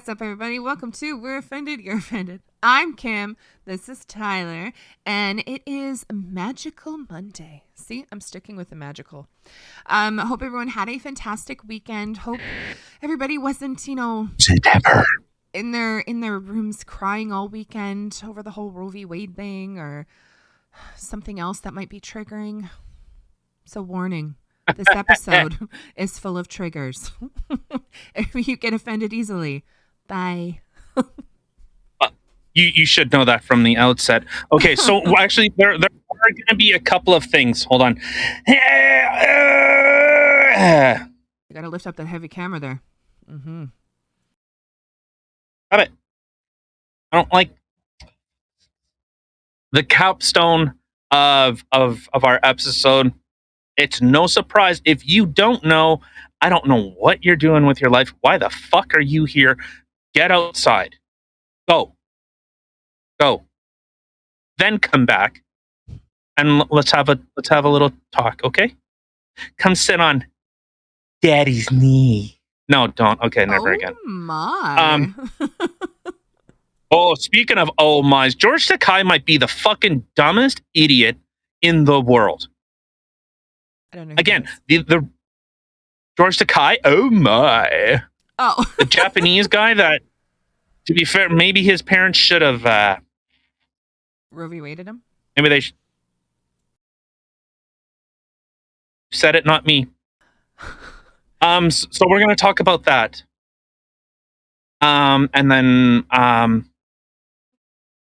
What's up, everybody? Welcome to We're Offended, You're Offended. I'm Kim. This is Tyler. And it is Magical Monday. See, I'm sticking with the magical. Hope everyone had a fantastic weekend. Hope everybody wasn't, September. in their rooms crying all weekend over the whole Roe V Wade thing or something else that might be triggering. So warning. This episode is full of triggers. If you get offended easily, bye. You should know that from the outset. Okay, so actually, there are going to be a couple of things. Hold on. You got to lift up that heavy camera there. Mm-hmm. Got it. I don't like the capstone of our episode. It's no surprise if you don't know. I don't know what you're doing with your life. Why the fuck are you here? Get outside. Go. Then come back, and let's have a little talk. Okay? Come sit on Daddy's knee. No, don't. Okay, never again. Oh my. Oh, speaking of oh my's, George Takei might be the fucking dumbest idiot in the world. I don't know. Again, the George Takei, oh my. Oh. The Japanese guy that, to be fair, maybe his parents should have Roe V Wade him? maybe they said it, not me. So we're going to talk about that. And then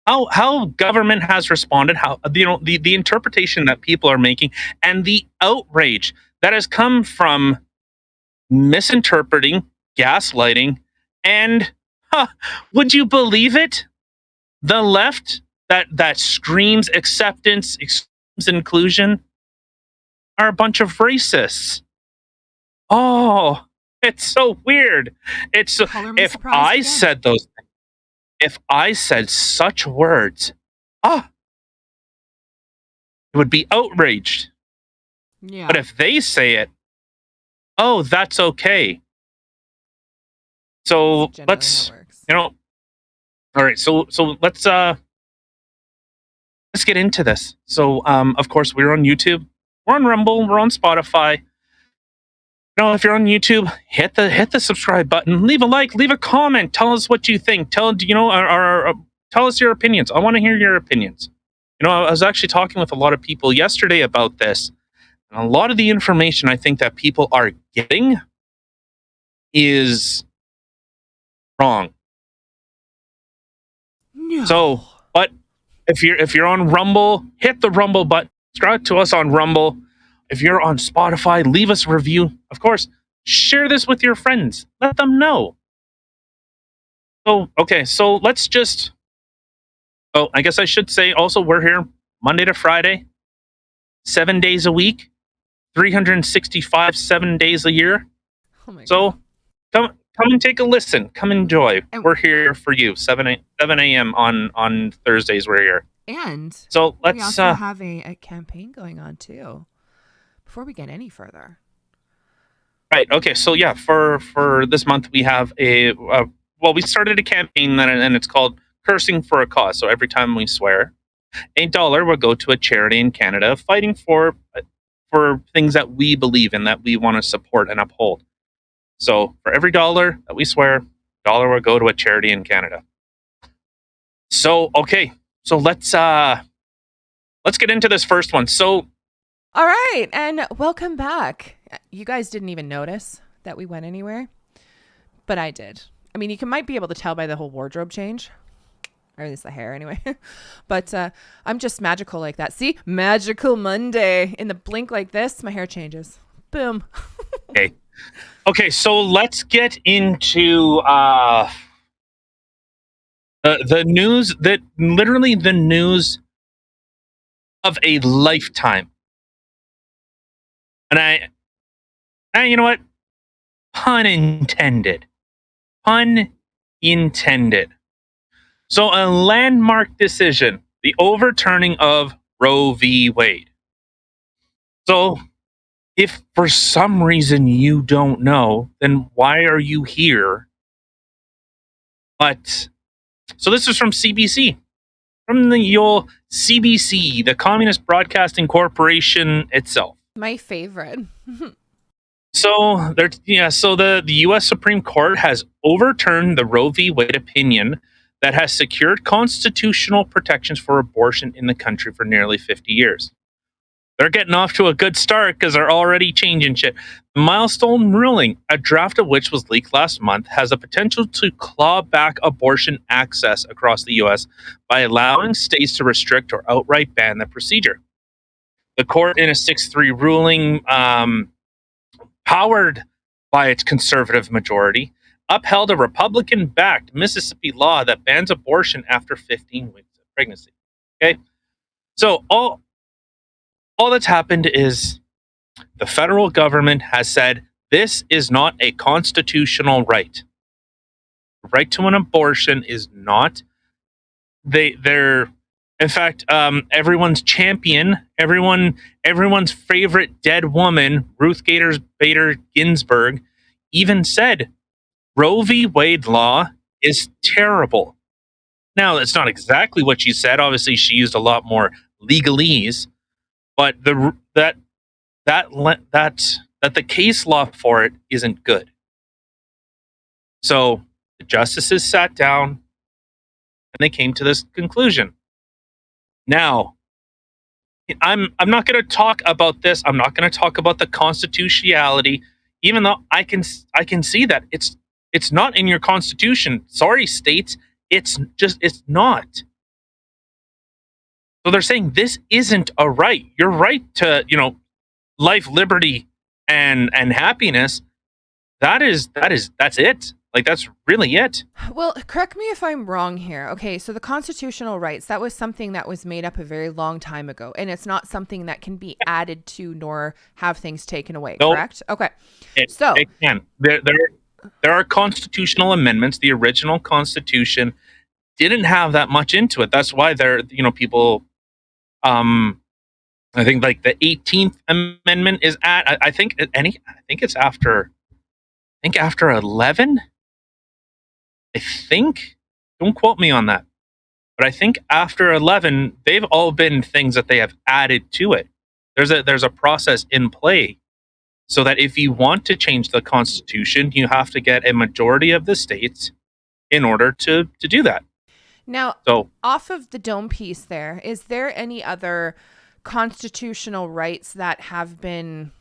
how government has responded, how the interpretation that people are making, and the outrage that has come from misinterpreting, gaslighting, and would you believe it? The left that screams acceptance, screams inclusion, are a bunch of racists. Oh, it's so weird. It's so, if I said those things, if I said such words, it would be outraged. Yeah. But if they say it, oh, that's okay. So let's, all right. So let's get into this. So of course we're on YouTube, we're on Rumble, we're on Spotify. If you're on YouTube, hit the subscribe button, leave a like, leave a comment, tell us what you think. Tell us your opinions. I want to hear your opinions. I was actually talking with a lot of people yesterday about this, and a lot of the information I think that people are getting is wrong. No. So, but if you're on Rumble, hit the Rumble button. Subscribe to us on Rumble. If you're on Spotify, leave us a review. Of course, share this with your friends. Let them know. So, okay, so let's just... Oh, I guess I should say also we're here Monday to Friday, 7 days a week, 365, 7 days a year. Oh my God. Come and take a listen. Come enjoy. We're here for you. 7 a.m. on Thursdays we're here. And so let's we also have a campaign going on too. Before we get any further. Right. Okay. So yeah, for this month we have we started a campaign and it's called Cursing for a Cause. So every time we swear, $1 will go to a charity in Canada fighting for things that we believe in, that we want to support and uphold. So for every $1 that we swear, $1 will go to a charity in Canada. So okay. So let's get into this first one. So all right, and welcome back. You guys didn't even notice that we went anywhere, but I did. I mean, you might be able to tell by the whole wardrobe change, or at least the hair anyway. But I'm just magical like that. See? Magical Monday. In the blink like this, my hair changes. Boom. Okay, so let's get into the news, that literally the news of a lifetime. And you know what? Pun intended. Pun intended. So a landmark decision, the overturning of Roe v. Wade. So if for some reason you don't know, then why are you here But so this is from CBC, from the old CBC, the Communist Broadcasting Corporation itself. My favorite. So the U.S. Supreme Court has overturned the Roe v. Wade opinion that has secured constitutional protections for abortion in the country for nearly 50 years. They're getting off to a good start because they're already changing shit. The milestone ruling, a draft of which was leaked last month, has the potential to claw back abortion access across the U.S. by allowing states to restrict or outright ban the procedure. The court, in a 6-3 ruling, powered by its conservative majority, upheld a Republican-backed Mississippi law that bans abortion after 15 weeks of pregnancy. Okay, so all that's happened is the federal government has said this is not a constitutional right. The right to an abortion is not. They're in fact, everyone's champion, everyone's favorite dead woman, Ruth Bader Ginsburg, even said Roe v. Wade law is terrible. Now, that's not exactly what she said. Obviously, she used a lot more legalese, but that the case law for it isn't good. So the justices sat down and they came to this conclusion. Now, I'm not going to talk about this. I'm not going to talk about the constitutionality, even though I can see that it's not in your constitution. Sorry, states, it's not. So they're saying this isn't a right. Your right to, life, liberty, and happiness. That's it. Like, that's really it. Well, correct me if I'm wrong here. Okay, so the constitutional rights, that was something that was made up a very long time ago, and it's not something that can be added to nor have things taken away, Nope. correct? Okay. It can. There are constitutional amendments. The original Constitution didn't have that much into it. That's why people, I think like the 18th Amendment is I think it's after 11. I think, don't quote me on that, but I think after 11, they've all been things that they have added to it. There's a process in play so that if you want to change the Constitution, you have to get a majority of the states in order to do that. Now, so off of the dome piece there, is there any other constitutional rights that have been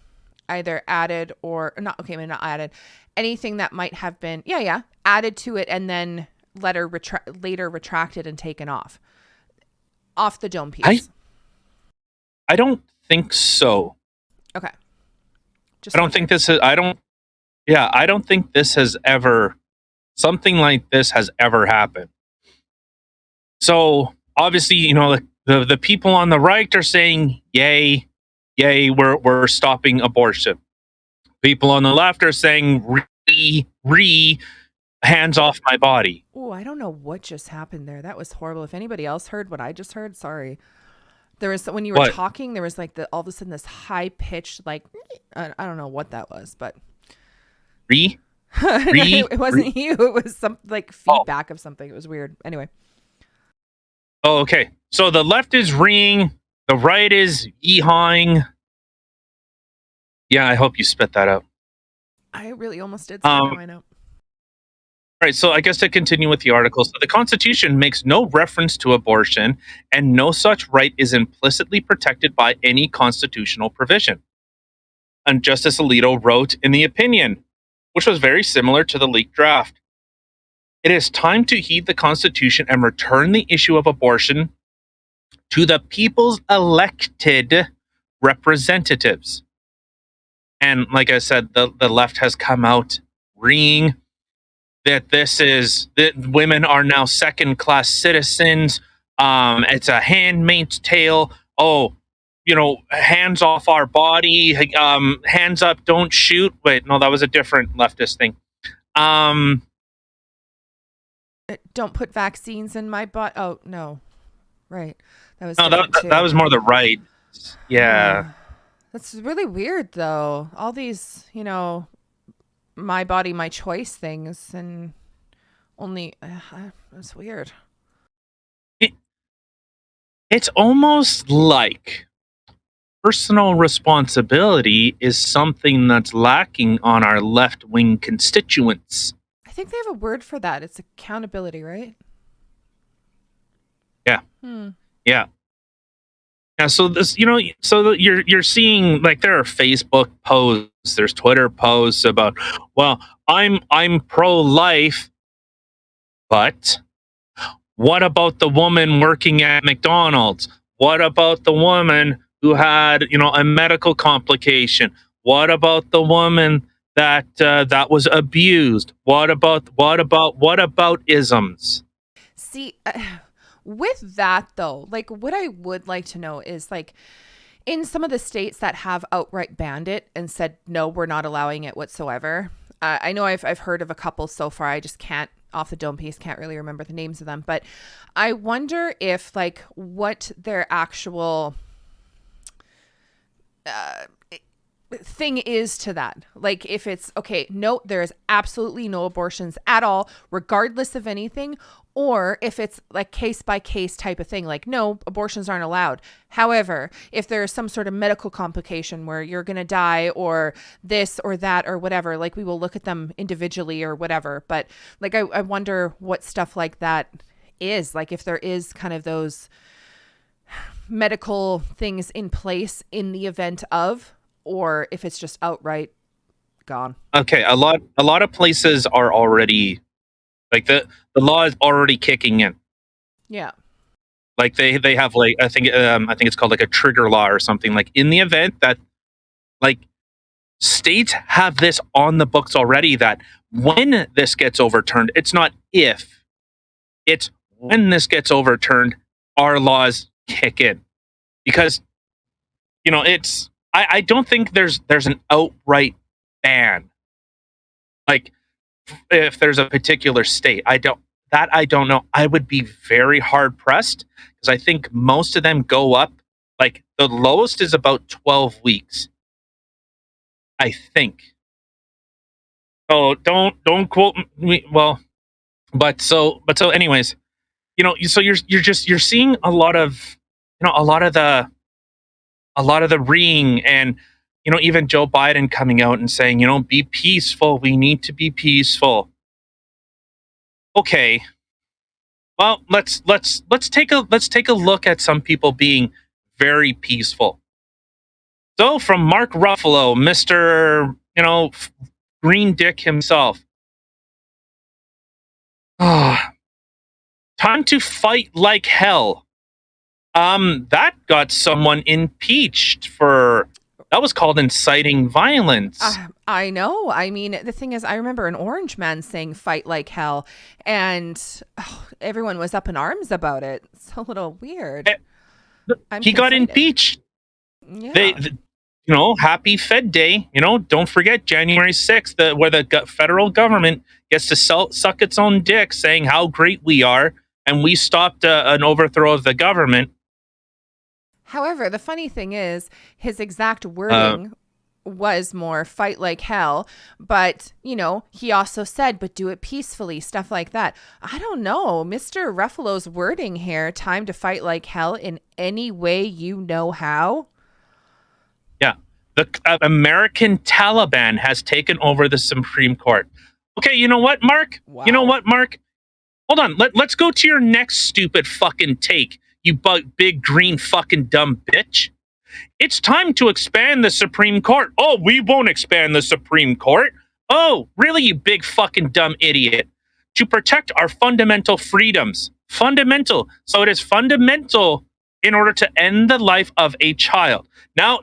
either added or not? Okay, maybe not added. Anything that might have been, added to it and then later retracted and taken off the dome piece. I don't think so. Okay. I don't think this has ever, something like this has ever happened. So obviously, the people on the right are saying, yay, we're stopping abortion. People on the left are saying, hands off my body. Oh, I don't know what just happened there. That was horrible. If anybody else heard what I just heard, sorry. There was, when you were talking, there was like all of a sudden this high pitched, like, I don't know what that was, but it wasn't you. It was some like feedback of something. It was weird. Anyway. Oh, okay. So the left is reeing, the right is yeehawing. Yeah, I hope you spit that out. I really almost did. So now I know. All right, so I guess to continue with the article, so the Constitution makes no reference to abortion, and no such right is implicitly protected by any constitutional provision. And Justice Alito wrote in the opinion, which was very similar to the leaked draft, it is time to heed the Constitution and return the issue of abortion to the people's elected representatives. And like I said, the left has come out reeing that that women are now second-class citizens. It's a handmaid's tale. Oh, hands off our body. Hands up, don't shoot. Wait, no, that was a different leftist thing. Don't put vaccines in my butt. Oh no, right. That was that was more the right. Yeah. That's really weird, though. All these, my body, my choice things, and only it's weird. It, it's almost like personal responsibility is something that's lacking on our left-wing constituents. I think they have a word for that. It's accountability, right? Yeah. Hmm. Yeah. Yeah, so this, so you're seeing, like, there are Facebook posts, there's Twitter posts about, well, I'm pro-life, but what about the woman working at McDonald's? What about the woman who had, a medical complication? What about the woman that was abused? What about isms? See, with that though, like what I would like to know is like in some of the states that have outright banned it and said no, we're not allowing it whatsoever. I know I've heard of a couple so far. I just can't off the dome piece, can't really remember the names of them, but I wonder if like what their actual thing is to that. Like if it's okay, no, there is absolutely no abortions at all, regardless of anything, or if it's like case by case type of thing, like no, abortions aren't allowed. However, if there's some sort of medical complication where you're going to die or this or that or whatever, like we will look at them individually or whatever. But like I wonder what stuff like that is, like if there is kind of those medical things in place in the event of, or if it's just outright gone. Okay, a lot of places are already, like, the law is already kicking in. Yeah. Like they have, like, I think it's called like a trigger law or something, like in the event that, like, states have this on the books already, that when this gets overturned, it's not if, it's when this gets overturned, our laws kick in. Because, it's, I don't think there's an outright ban. Like, if there's a particular state, I don't know. I would be very hard pressed, because I think most of them go up. Like, the lowest is about 12 weeks, I think. Oh, don't quote me. Well, but so anyways, so you're seeing a lot of, a lot of the reeing, and, even Joe Biden coming out and saying, be peaceful. We need to be peaceful. Okay. Well, let's take a look at some people being very peaceful. So, from Mark Ruffalo, Mr. Green Dick himself. Time to fight like hell. That got someone impeached for, that was called inciting violence. I know. I mean, the thing is, I remember an Orange Man saying "fight like hell," and everyone was up in arms about it. It's a little weird. He got impeached. Yeah. Happy Fed Day. Don't forget January 6th, where the federal government gets to suck its own dick, saying how great we are, and we stopped an overthrow of the government. However, the funny thing is, his exact wording was more "fight like hell," but he also said, "But do it peacefully," stuff like that. I don't know, Mr. Ruffalo's wording here, "time to fight like hell" in any way you know how. Yeah, the American Taliban has taken over the Supreme Court. Okay, you know what, Mark? Wow. You know what, Mark? Hold on. Let's go to your next stupid fucking take, you big green fucking dumb bitch. It's time to expand the Supreme Court. Oh, we won't expand the Supreme Court. Oh, really, you big fucking dumb idiot. To protect our fundamental freedoms. Fundamental. So it is fundamental in order to end the life of a child. Now,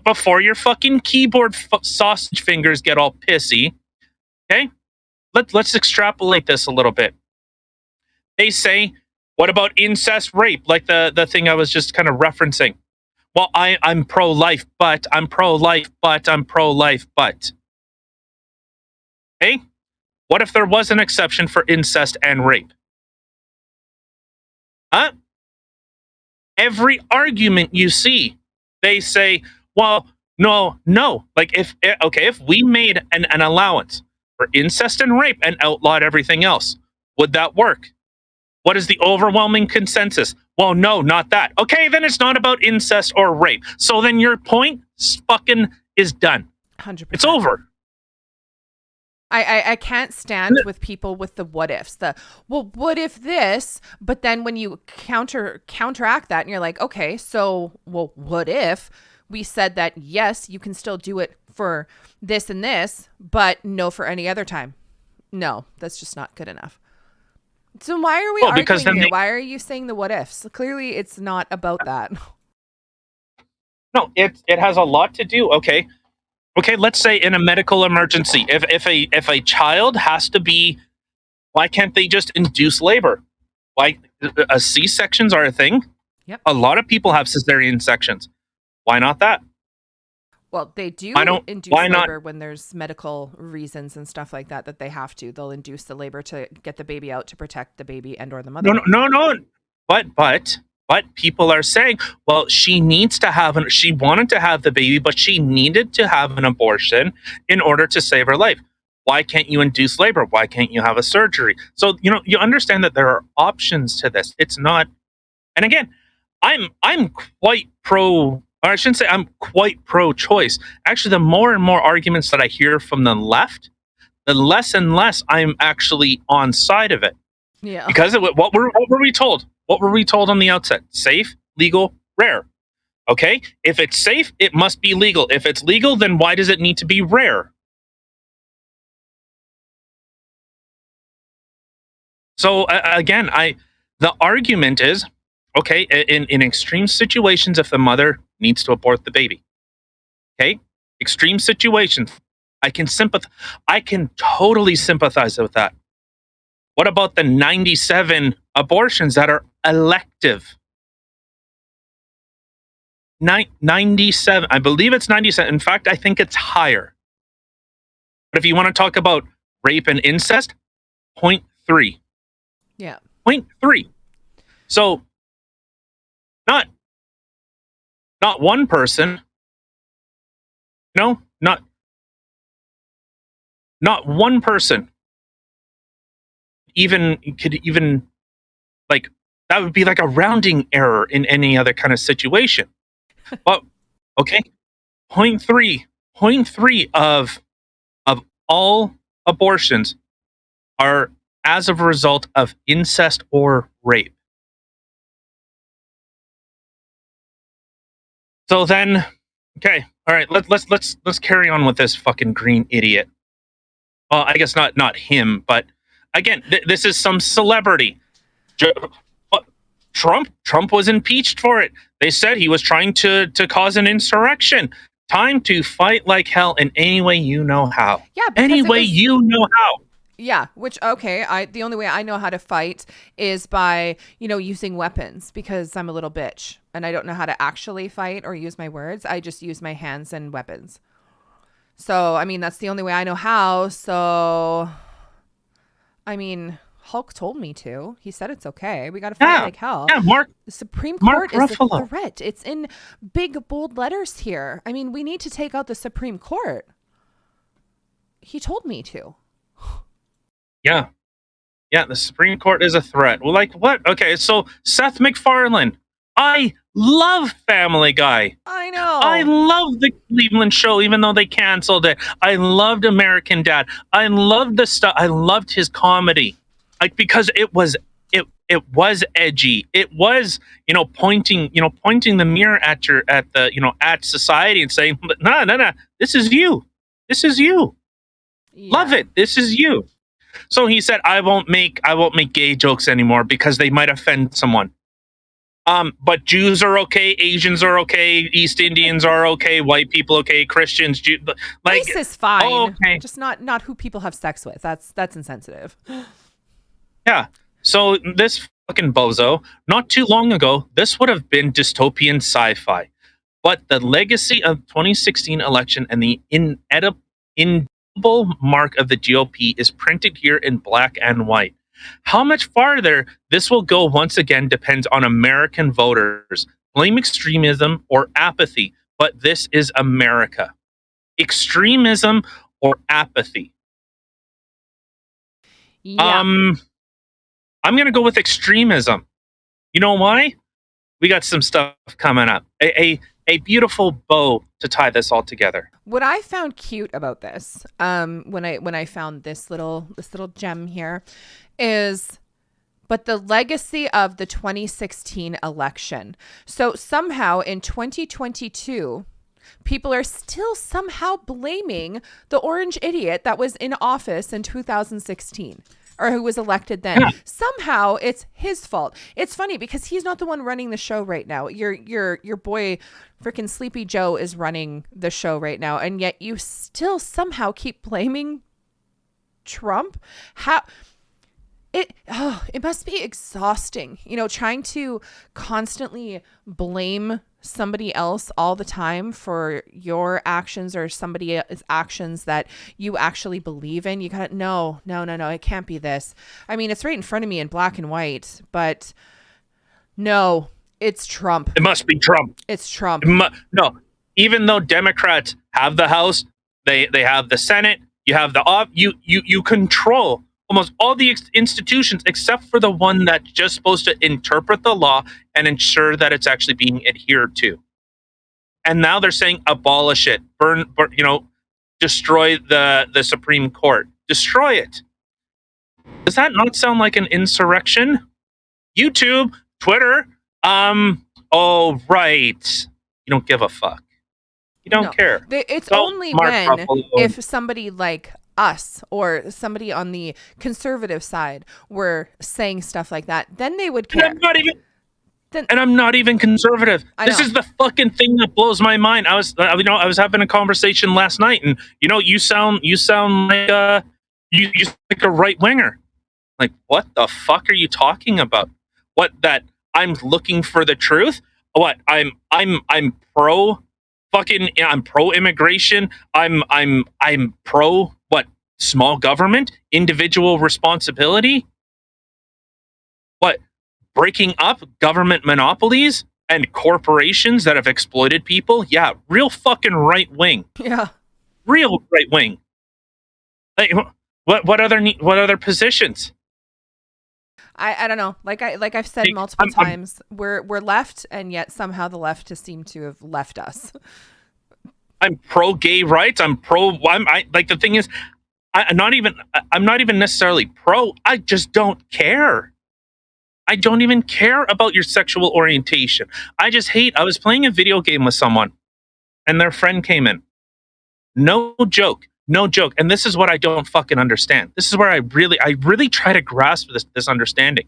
before your fucking keyboard sausage fingers get all pissy, okay? Let's extrapolate this a little bit. They say, what about incest rape? Like the thing I was just kind of referencing. Well, I'm pro-life, but I'm pro-life, but I'm pro-life, but. Hey, what if there was an exception for incest and rape? Huh? Every argument you see, they say, well, no. Like, if we made an allowance for incest and rape and outlawed everything else. Would that work? What is the overwhelming consensus? Well, no, not that. Okay, then it's not about incest or rape. So then your point fucking is done. 100%. It's over. I can't stand with people with the what ifs. Well, what if this? But then when you counteract that and you're like, okay, so, well, what if we said that, yes, you can still do it for this and this, but no for any other time? No, that's just not good enough. So why are we arguing here? Why are you saying the what ifs? Clearly, it's not about that. No, it has a lot to do. Okay, let's say in a medical emergency, if a child has to be, why can't they just induce labor? Why C-sections are a thing? Yep. A lot of people have cesarean sections. Why not that? Well, they do induce labor when there's medical reasons and stuff like that they have to. They'll induce the labor to get the baby out to protect the baby and or the mother. No. But people are saying, well, she wanted to have the baby, but she needed to have an abortion in order to save her life. Why can't you induce labor? Why can't you have a surgery? So, you understand that there are options to this. It's not, and again, I'm quite pro, or I shouldn't say I'm quite pro-choice. Actually, the more and more arguments that I hear from the left, the less and less I'm actually on side of it. Yeah. Because what were we told? What were we told on the outset? Safe, legal, rare. Okay? If it's safe, it must be legal. If it's legal, then why does it need to be rare? So again, the argument is, okay, in extreme situations, if the mother needs to abort the baby, okay, extreme situations, I can totally sympathize with that. What about the 97 abortions that are elective? 97, I believe it's 97. In fact, I think it's higher. But if you want to talk about rape and incest, 0.3. Yeah. 0.3. So not one person. No, not one person could even, like, that would be like a rounding error in any other kind of situation. But okay, 0.3 of all abortions are as a result of incest or rape. So then, okay, all right, let's carry on with this fucking green idiot. Well, I guess not him, but again, this is some celebrity. Trump was impeached for it. They said he was trying to cause an insurrection. Time to fight like hell in any way you know how. Yeah, any way you know how. Yeah, which, okay, the only way I know how to fight is by, using weapons, because I'm a little bitch and I don't know how to actually fight or use my words. I just use my hands and weapons. So, I mean, that's the only way I know how. So, I mean, Hulk told me to. He said it's okay. We got to fight like hell. Yeah, the Supreme Court is the threat. It's in big, bold letters here. I mean, we need to take out the Supreme Court. He told me to. Yeah, the Supreme Court is a threat. Well, like, what? Okay, so Seth MacFarlane. I love Family Guy. I know. I love the Cleveland Show, even though they canceled it. I loved American Dad. I loved the stuff. I loved his comedy, like, because it was edgy. It was, pointing the mirror at society and saying, no, this is you. Yeah. Love it. This is you. So he said, I won't make gay jokes anymore because they might offend someone. But Jews are okay, Asians are okay, East Indians are okay, white people okay, Christians, race is fine. Oh, okay. Just not who people have sex with. That's insensitive. Yeah. So this fucking bozo, not too long ago, this would have been dystopian sci-fi. But the legacy of 2016 election and the indelible mark of the GOP is printed here in black and white. How much farther this will go once again depends on American voters. Blame extremism or apathy, but this is America. Extremism or apathy. Yeah. I'm going to go with extremism. You know why? We got some stuff coming up. A beautiful bow to tie this all together. What I found cute about this, when I found this little gem here, is but the legacy of the 2016 election. So somehow in 2022, people are still somehow blaming the orange idiot that was in office in 2016 or who was elected then. Yeah. Somehow it's his fault. It's funny because he's not the one running the show right now. Your boy freaking Sleepy Joe is running the show right now, and yet you still somehow keep blaming Trump. How it must be exhausting, trying to constantly blame somebody else all the time for your actions or somebody else's actions that you actually believe in. You got no, it can't be this. I mean, it's right in front of me in black and white, but no, it's Trump. It must be Trump. It's Trump. No, even though Democrats have the House, they have the Senate, you have the you control almost all the institutions except for the one that's just supposed to interpret the law and ensure that it's actually being adhered to. And now they're saying abolish it, burn destroy the Supreme Court, destroy it. Does that not sound like an insurrection? YouTube, Twitter, oh right, you don't give a fuck. You don't care. It's So, only Mark when Ruffalo. if somebody like us or somebody on the conservative side were saying stuff like that, then they would care. And I'm not even conservative. This know. is the fucking thing that blows my mind. I was having a conversation last night, and you sound like you like a right winger. Like, what the fuck are you talking about? What, that I'm looking for the truth? What, I'm pro fucking, I'm pro immigration. I'm pro what, small government, individual responsibility. What, breaking up government monopolies and corporations that have exploited people? Yeah, real fucking right wing. Yeah. Real right wing. Like, what other positions? I don't know. Like I've said multiple times, we're left, and yet somehow the left has seemed to have left us. I'm pro gay rights. I'm pro. Like, the thing is, I'm not even necessarily pro. I just don't care. I don't even care about your sexual orientation. I was playing a video game with someone, and their friend came in. No joke. And this is what I don't fucking understand. This is where I really try to grasp this understanding.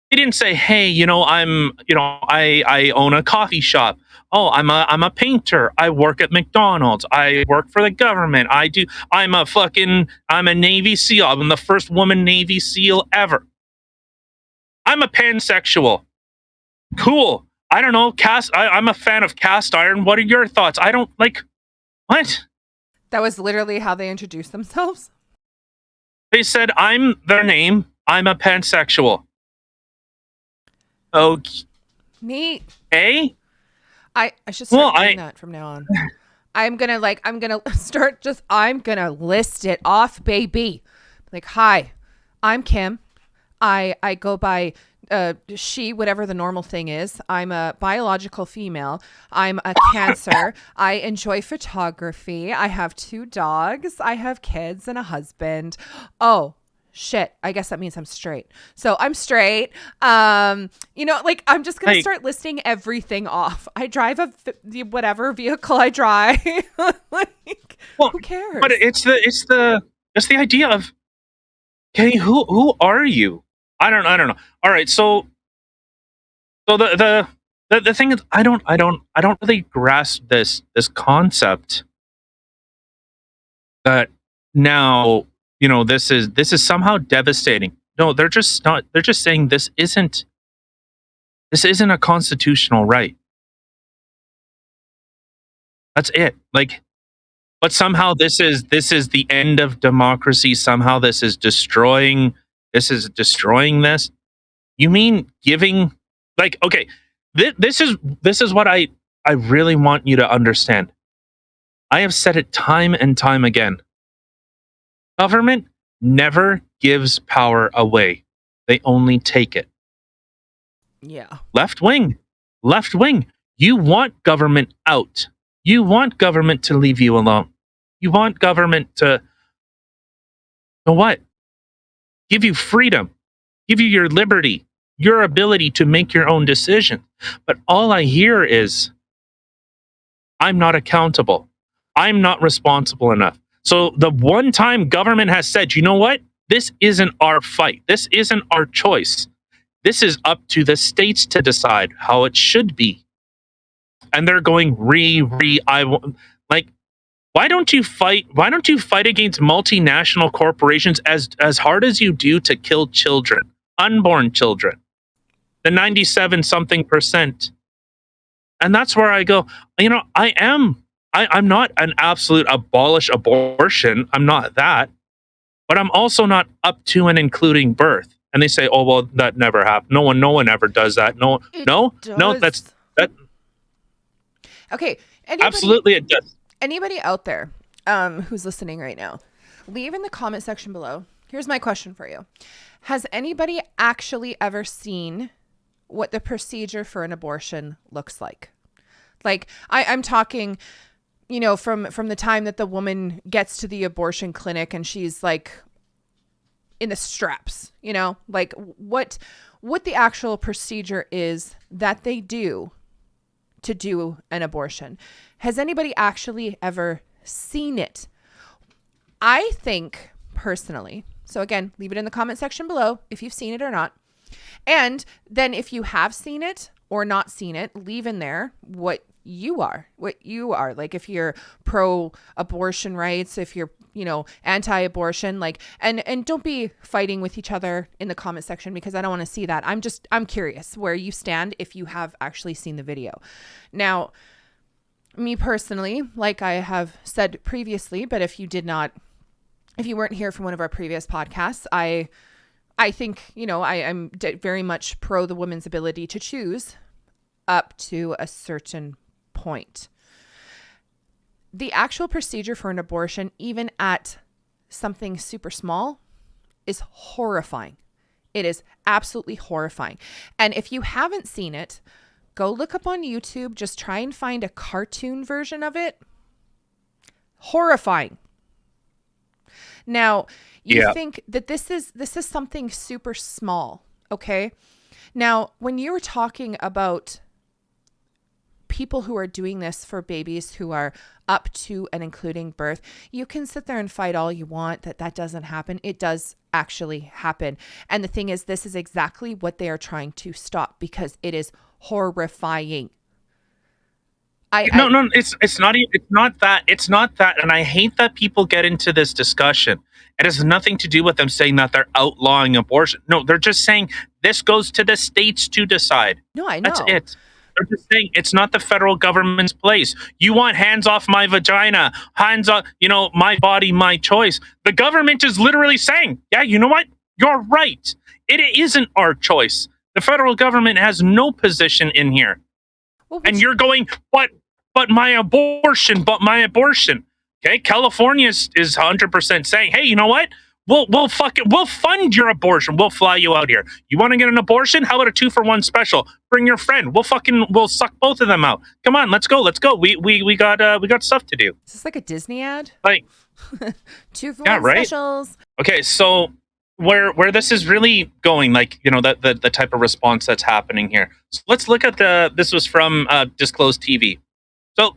He didn't say, "Hey, I own a coffee shop. Oh, I'm a painter. I work at McDonald's. I work for the government. I'm a Navy SEAL. I'm the first woman Navy SEAL ever. I'm a pansexual. Cool. I don't know. I'm a fan of cast iron. What are your thoughts? I don't like. What?" That was literally how they introduced themselves. They said, "I'm their name. I'm a pansexual." Oh, Neat. hey. I should start doing that from now on. I'm gonna list it off, baby. Like, hi, I'm Kim. I go by she, whatever the normal thing is. I'm a biological female. I'm a Cancer. I enjoy photography. I have 2 dogs. I have kids and a husband. Oh, shit. I guess that means I'm straight. So I'm straight. I'm just going to start listing everything off. I drive whatever vehicle I drive. Who cares? But it's the idea of, okay, who are you? I don't know. All right, so the thing is, I don't really grasp this concept that now, this is somehow devastating. No, they're just not. They're just saying this isn't a constitutional right. That's it. Like, but somehow this is the end of democracy. Somehow this is destroying this. You mean giving, like, okay, this is what I really want you to understand. I have said it time and time again. Government never gives power away. They only take it. Yeah. Left wing. You want government out. You want government to leave you alone. You want government to, what? Give you freedom, give you your liberty, your ability to make your own decision. But all I hear is, I'm not accountable. I'm not responsible enough. So the one time government has said, you know what? This isn't our fight. This isn't our choice. This is up to the states to decide how it should be. And they're going like, why don't you fight against multinational corporations as hard as you do to kill children, unborn children, the 97 something percent? And that's where I go, I'm not an absolute abolish abortion. I'm not that. But I'm also not up to and including birth. And they say, oh, well, that never happened. No one ever does that. No, that's that. Okay. Absolutely it does. Anybody out there who's listening right now, leave in the comment section below. Here's my question for you. Has anybody actually ever seen what the procedure for an abortion looks like? Like, I'm talking, from the time that the woman gets to the abortion clinic and she's like in the straps, like what the actual procedure is that they do to do an abortion. Has anybody actually ever seen it? I think personally, so again, leave it in the comment section below if you've seen it or not. And then if you have seen it or not seen it, leave in there what you are. Like if you're pro-abortion rights, if you're, anti-abortion, like, and don't be fighting with each other in the comment section because I don't want to see that. I'm curious where you stand if you have actually seen the video. Now, me personally, like I have said previously, but if you weren't here from one of our previous podcasts, I think, I'm very much pro the woman's ability to choose up to a certain point. The actual procedure for an abortion, even at something super small, is horrifying. It is absolutely horrifying. And if you haven't seen it, go look up on YouTube. Just try and find a cartoon version of it. Horrifying. Now, you think that this is something super small, okay? Now, when you were talking about people who are doing this for babies who are up to and including birth, you can sit there and fight all you want that doesn't happen. It does actually happen. And the thing is, this is exactly what they are trying to stop because it is horrifying. It's not that. And I hate that people get into this discussion. It has nothing to do with them saying that they're outlawing abortion. No, they're just saying this goes to the states to decide. No, I know. That's it. They're just saying it's not the federal government's place. You want hands off my vagina, hands off, my body, my choice. The government is literally saying, yeah, you know what? You're right. It isn't our choice. The federal government has no position in here. Well, and you're going, but my abortion. Okay, California is 100% saying, hey, you know what? We'll fund your abortion. We'll fly you out here. You want to get an abortion? How about a 2-for-1 special? Bring your friend. We'll suck both of them out. Come on, let's go. We got stuff to do. Is this like a Disney ad? Like 2-for-1 specials. Okay, so where this is really going, like, the type of response that's happening here. So let's look at this was from Disclosed TV. So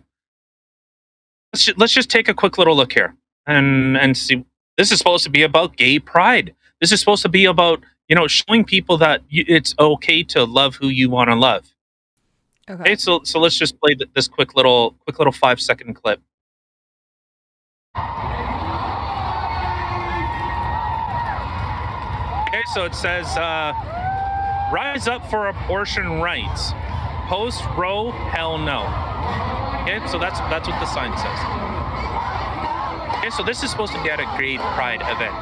let's just take a quick little look here and see. This is supposed to be about gay pride. This is supposed to be about, showing people that it's okay to love who you want to love. Okay, so let's just play this quick little 5-second clip. Okay, so it says, rise up for abortion rights. Post Roe, hell no. Okay, so that's what the sign says. Okay, so this is supposed to be at a gay pride event.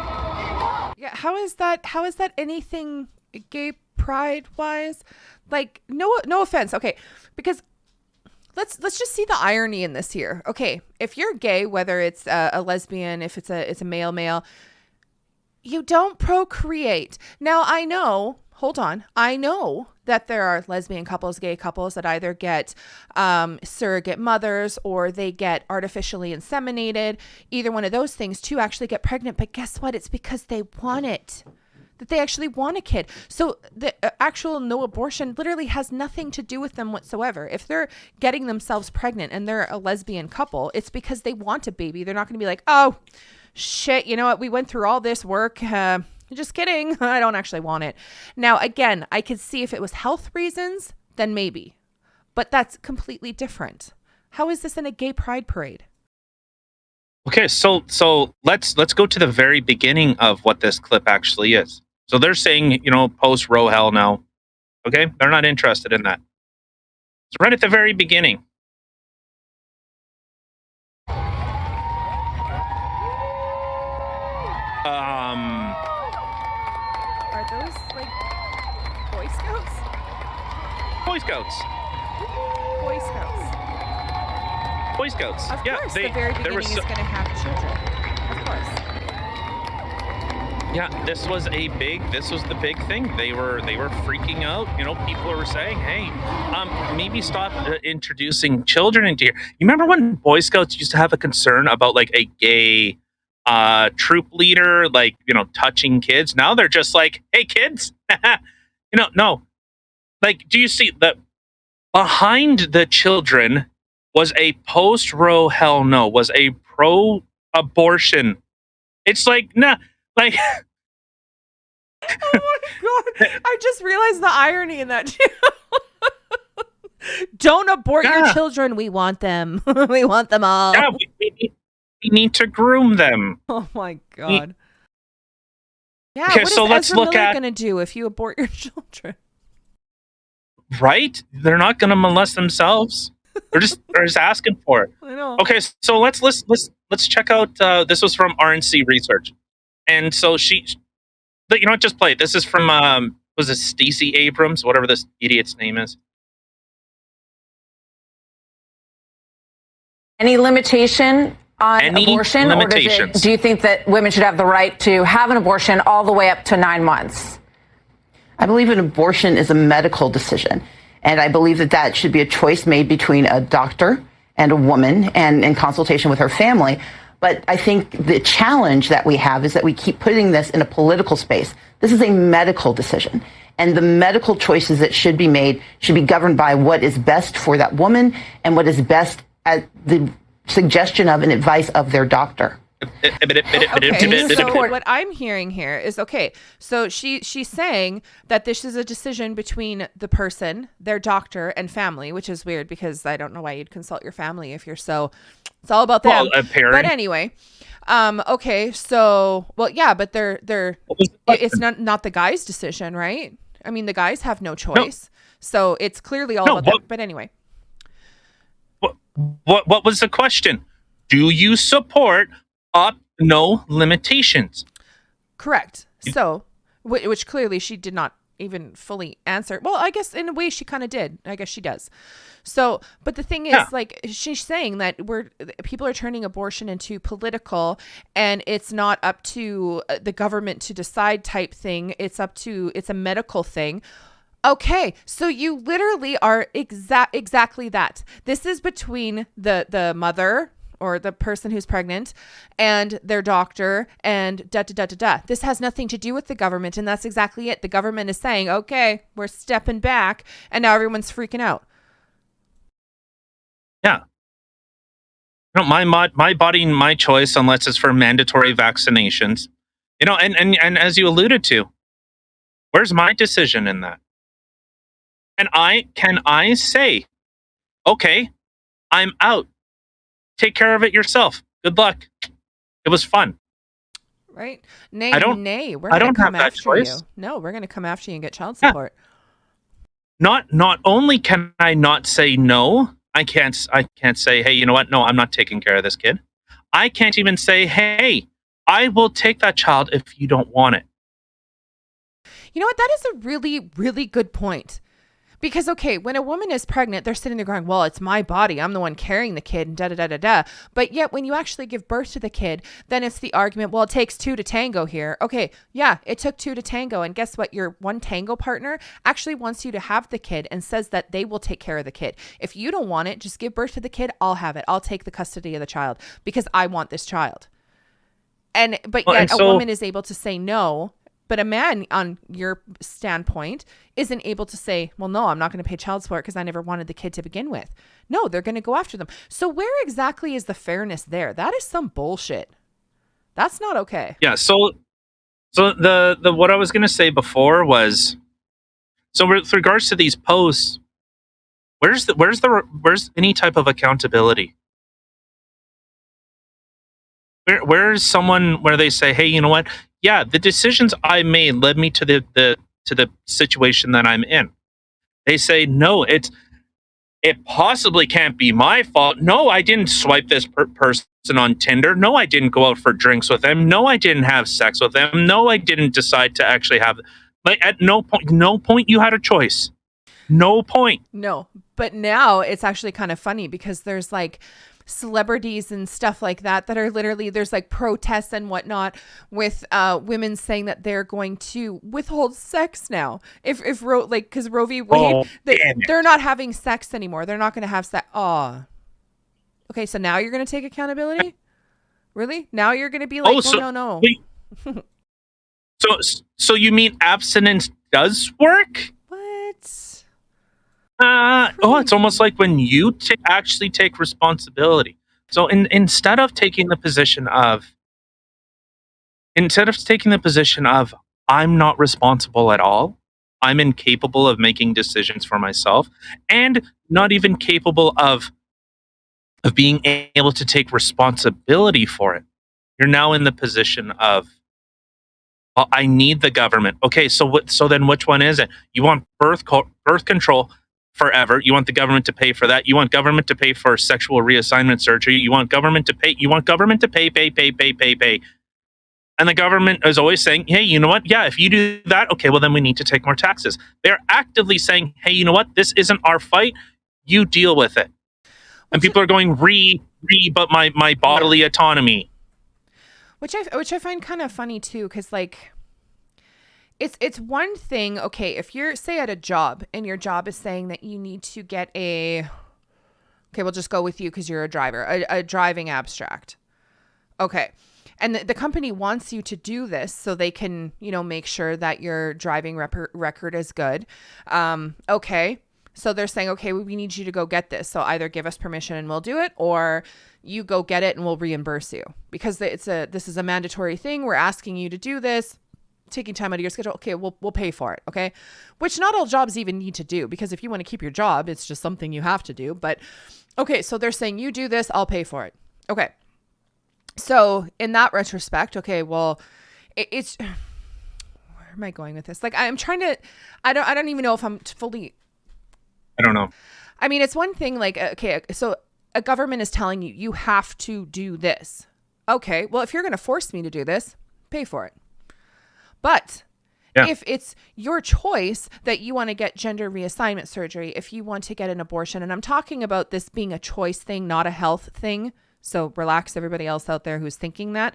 Yeah, how is that anything gay pride wise? Like, no offense, okay, because let's just see the irony in this here. Okay, if you're gay, whether it's a lesbian, if it's a male, You don't procreate. Now, I know, hold on, I know that there are lesbian couples, gay couples that either get surrogate mothers or they get artificially inseminated, either one of those things to actually get pregnant. But guess what? It's because they want it, that they actually want a kid. So the actual no abortion literally has nothing to do with them whatsoever. If they're getting themselves pregnant and they're a lesbian couple, it's because they want a baby. They're not going to be like, oh, shit, you know what? We went through all this work. Just kidding. I don't actually want it. Now, again, I could see if it was health reasons, then maybe. But that's completely different. How is this in a gay pride parade? Okay, so let's go to the very beginning of what this clip actually is. So they're saying, post Roe hell no. Okay, they're not interested in that. It's right at the very beginning. Are those like Boy Scouts? Boy Scouts. Boy Scouts. Boy Scouts. Of course, the very beginning is going to have children. Of course. Yeah, this was the big thing. They were freaking out. People were saying, "Hey, maybe stop introducing children into here." You remember when Boy Scouts used to have a concern about like a gay troop leader, like touching kids? Now they're just like, "Hey, kids," no. Like, do you see that behind the children was a post Roe hell no, was a pro abortion? It's like, nah. Like, oh my god! I just realized the irony in that too. Don't abort your children. We want them. We want them all. Yeah, we need to groom them. Oh my god! Yeah. Okay, what so is let's Ezra look Miller at going to do if you abort your children? Right? They're not going to molest themselves. They're just asking for it. I know. Okay, so let's check out. This was from RNC Research. And so just play it. This is from, was it Stacey Abrams, whatever this idiot's name is. Any limitation on abortion? Limitations? Or do you think that women should have the right to have an abortion all the way up to 9 months? I believe an abortion is a medical decision. And I believe that should be a choice made between a doctor and a woman and in consultation with her family. But I think the challenge that we have is that we keep putting this in a political space. This is a medical decision. And the medical choices that should be made should be governed by what is best for that woman and what is best at the suggestion of and advice of their doctor. Okay, so what I'm hearing here is, okay, so she's saying that this is a decision between the person, their doctor, and family, which is weird because I don't know why you'd consult your family if you're so, it's all about them. But anyway, okay, so, well, yeah, but it's not the guy's decision, right? I mean, the guys have no choice. No. So it's clearly all about them. But anyway. What was the question? Do you support no limitations? Correct. So, which clearly she did not even fully answer. Well, I guess in a way she kind of did. I guess she does. So, but the thing is, like, she's saying that people are turning abortion into political, and it's not up to the government to decide type thing. It's a medical thing. Okay, so you literally are exactly that. This is between the mother or the person who's pregnant and their doctor and da. This has nothing to do with the government, and that's exactly it. The government is saying, okay, we're stepping back, and now everyone's freaking out. Yeah. My body, my choice, unless it's for mandatory vaccinations. And as you alluded to, where's my decision in that? And can I say, okay, I'm out. Take care of it yourself. Good luck. It was fun. Right? Nay, we're going to come after you. No, we're going to come after you and get child support. Not only can I not say no, I can't say, hey, you know what? No, I'm not taking care of this kid. I can't even say, hey, I will take that child if you don't want it. You know what? That is a really, really good point. Because, okay, when a woman is pregnant, they're sitting there going, well, it's my body. I'm the one carrying the kid and da da da da da. But yet when you actually give birth to the kid, then it's the argument, well, it takes two to tango here. Okay, yeah, it took two to tango. And guess what? Your one tango partner actually wants you to have the kid and says that they will take care of the kid. If you don't want it, just give birth to the kid. I'll have it. I'll take the custody of the child because I want this child. But yet a woman is able to say no. But a man, on your standpoint, isn't able to say, well, no, I'm not going to pay child support because I never wanted the kid to begin with. No, they're going to go after them. So where exactly is the fairness there? That is some bullshit. That's not okay. Yeah. So the what I was going to say before was, so with regards to these posts, where's any type of accountability? Where's someone where they say, hey, you know what? Yeah, the decisions I made led me to the situation that I'm in. They say, no, it possibly can't be my fault. No, I didn't swipe this person on Tinder. No, I didn't go out for drinks with them. No, I didn't have sex with them. No, I didn't decide to actually have. Like, at no point you had a choice. No point. No, but now it's actually kind of funny because there's like celebrities and stuff like that are literally, there's like protests and whatnot with women saying that they're going to withhold sex now if Roe, like, because Roe v. Wade, they're not having sex anymore. They're not going to have sex. Oh, okay. So now you're going to take accountability? Really? Now you're going to be like, no. Wait. So you mean abstinence does work? What? It's almost like when you actually take responsibility. So instead of taking the position of I'm not responsible at all, I'm incapable of making decisions for myself, and not even capable of being able to take responsibility for it, you're now in the position of, well, I need the government. Okay, so then which one is it? You want birth control forever. You want the government to pay for that. You want government to pay for sexual reassignment surgery. You want government to pay. Pay. And the government is always saying, hey, you know what? Yeah, if you do that, okay, well, then we need to take more taxes. They're actively saying, hey, you know what? This isn't our fight. You deal with it. And people are going, but my bodily autonomy. Which I find kind of funny too, because like, It's one thing, okay, if you're, say, at a job and your job is saying that you need to get okay, we'll just go with you because you're a driver, a driving abstract. Okay. And the company wants you to do this so they can, make sure that your driving record is good. Okay. So they're saying, okay, we need you to go get this. So either give us permission and we'll do it, or you go get it and we'll reimburse you because this is a mandatory thing. We're asking you to do this. Taking time out of your schedule. Okay, we'll pay for it. Okay. Which not all jobs even need to do, because if you want to keep your job, it's just something you have to do. But okay, so they're saying you do this, I'll pay for it. Okay. So in that retrospect, okay, well, it's where am I going with this? Like, I'm trying to, I don't even know if I'm fully, I don't know. I mean, it's one thing like, okay, so a government is telling you, you have to do this. Okay. Well, if you're going to force me to do this, pay for it. But if it's your choice that you want to get gender reassignment surgery, if you want to get an abortion, and I'm talking about this being a choice thing, not a health thing. So relax, everybody else out there who's thinking that.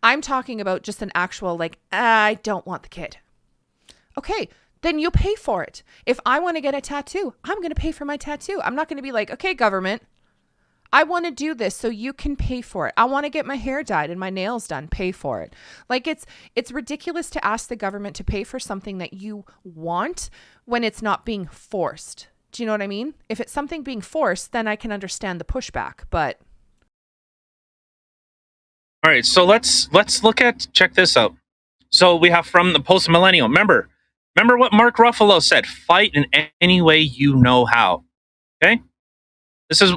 I'm talking about just an actual, like, I don't want the kid. Okay, then you pay for it. If I want to get a tattoo, I'm going to pay for my tattoo. I'm not going to be like, okay, government, I want to do this so you can pay for it. I want to get my hair dyed and my nails done. Pay for it. Like, it's ridiculous to ask the government to pay for something that you want when it's not being forced. Do you know what I mean? If it's something being forced, then I can understand the pushback, but. All right. So let's check this out. So we have from the post-millennial. Remember what Mark Ruffalo said, fight in any way you know how. Okay. This is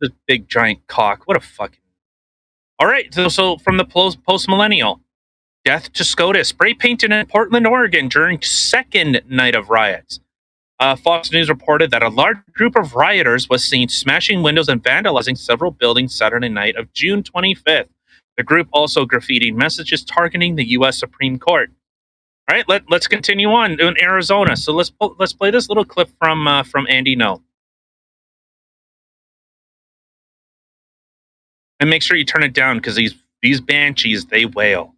this big giant cock. What a fucking. All right. So from the post-millennial, death to SCOTUS, spray painted in Portland, Oregon during second night of riots. Fox News reported that a large group of rioters was seen smashing windows and vandalizing several buildings Saturday night of June 25th. The group also graffitied messages targeting the U.S. Supreme Court. All right, let's continue on in Arizona. So let's play this little clip from Andy No. And make sure you turn it down because these banshees, they wail.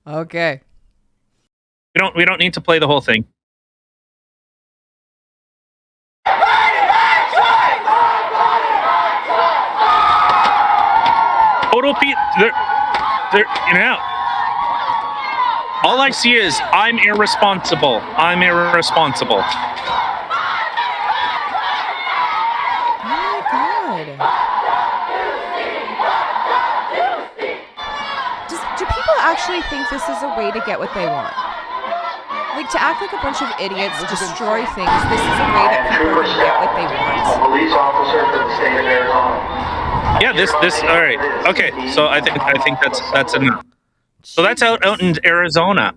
Okay. We don't need to play the whole thing. Total they're you know. All I see is I'm irresponsible. I'm irresponsible. Oh my God. Do people actually think this is a way to get what they want? Like, to act like a bunch of idiots, destroy things, this is a way that people can get what they want. Police officer for the state of Arizona. Yeah, this all right. Okay, so I think that's enough. So that's out in Arizona.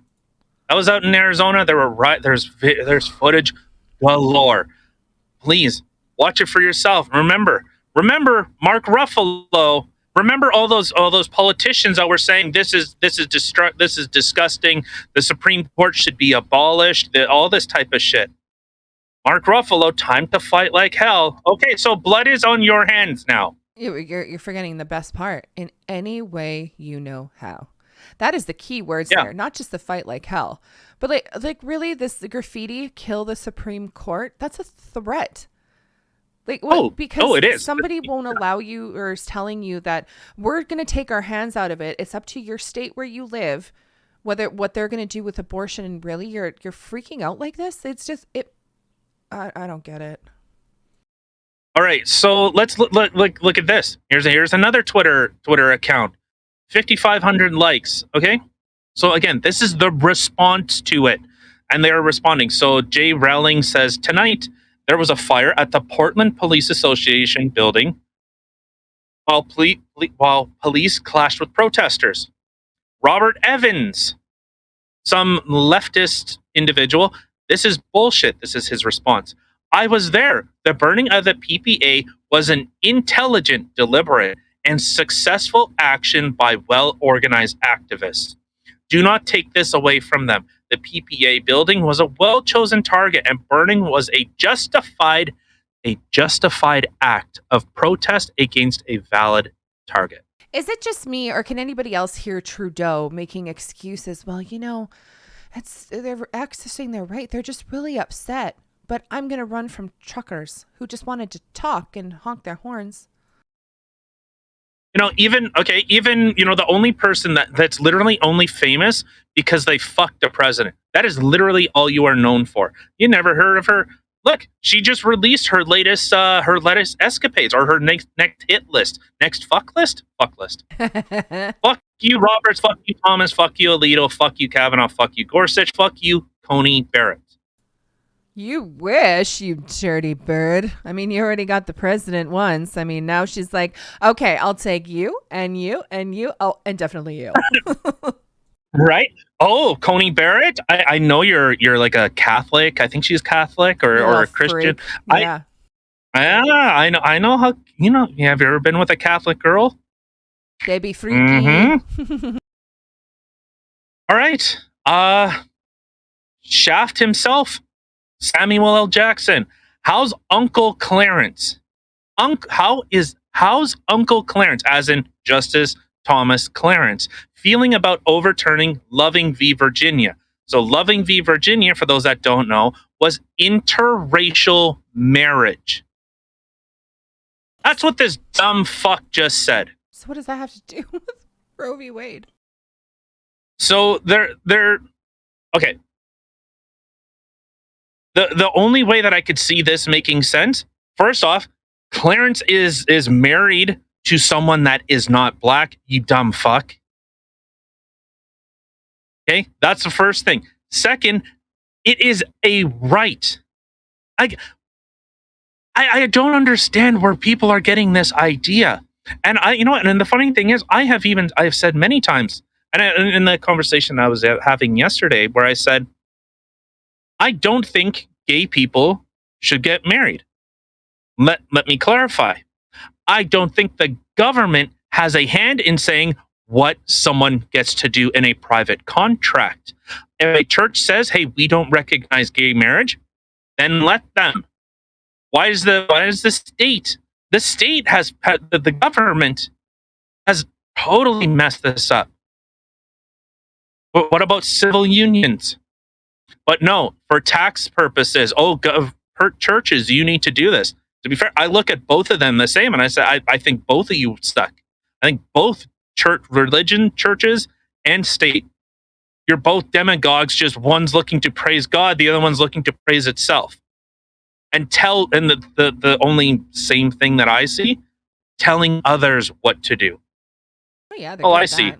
That was out in Arizona. There were there's footage galore. Please watch it for yourself. Remember Mark Ruffalo. Remember all those politicians that were saying this is disgusting. The Supreme Court should be abolished. All this type of shit. Mark Ruffalo, time to fight like hell. Okay, so blood is on your hands now. You're forgetting the best part. In any way you know how. That is the key words there. Not just the fight like hell, but like really, this graffiti kill the Supreme Court. That's a threat. Like, what? Because it is. Somebody won't allow you or is telling you that we're going to take our hands out of it. It's up to your state where you live, what they're going to do with abortion. And really, you're freaking out like this. It's just I don't get it. All right, so let's look at this. Here's another Twitter account, 5,500 likes. Okay, so again, this is the response to it, and they are responding. So Jay Rowling says tonight there was a fire at the Portland Police Association building while police clashed with protesters. Robert Evans, some leftist individual, this is bullshit. This is his response. I was there. The burning of the PPA was an intelligent, deliberate, and successful action by well-organized activists. Do not take this away from them. The PPA building was a well-chosen target, and burning was a justified act of protest against a valid target. Is it just me, or can anybody else hear Trudeau making excuses? Well, they're accessing their right. They're just really upset. But I'm going to run from truckers who just wanted to talk and honk their horns. Even the only person that's literally only famous because they fucked a president. That is literally all you are known for. You never heard of her. Look, she just released her latest escapades, or her next hit list. Next fuck list? Fuck list. Fuck you, Roberts. Fuck you, Thomas. Fuck you, Alito. Fuck you, Kavanaugh. Fuck you, Gorsuch. Fuck you, Coney Barrett. You wish, you dirty bird. I mean, you already got the president once. I mean, now she's like, okay, I'll take you and you and you. Oh, and definitely you. Right? Oh, Coney Barrett. I know you're like a Catholic. I think she's Catholic or a Christian. Yeah. I know how. Have you ever been with a Catholic girl? They be freaky. Mm-hmm. All right. Shaft himself. Samuel L. Jackson. How's Uncle Clarence? How's Uncle Clarence, as in Justice Thomas Clarence, feeling about overturning Loving v. Virginia? So Loving v. Virginia, for those that don't know, was interracial marriage. That's what this dumb fuck just said. So what does that have to do with Roe v. Wade? So they're okay. The only way that I could see this making sense, first off, Clarence is married to someone that is not black, you dumb fuck. Okay, that's the first thing. Second, it is a right. I don't understand where people are getting this idea. And and the funny thing is, I have said many times, and in the conversation I was having yesterday, where I said, I don't think gay people should get married. Let me clarify. I don't think the government has a hand in saying what someone gets to do in a private contract. If a church says, hey, we don't recognize gay marriage, then let them. Why is the state? The state has, the government has totally messed this up. But what about civil unions? But no, for tax purposes, churches, you need to do this. To be fair, I look at both of them the same, and I say, I think both of you suck. I think both churches and state, you're both demagogues. Just one's looking to praise God, the other one's looking to praise itself. And the only same thing that I see, telling others what to do. Oh yeah, I see.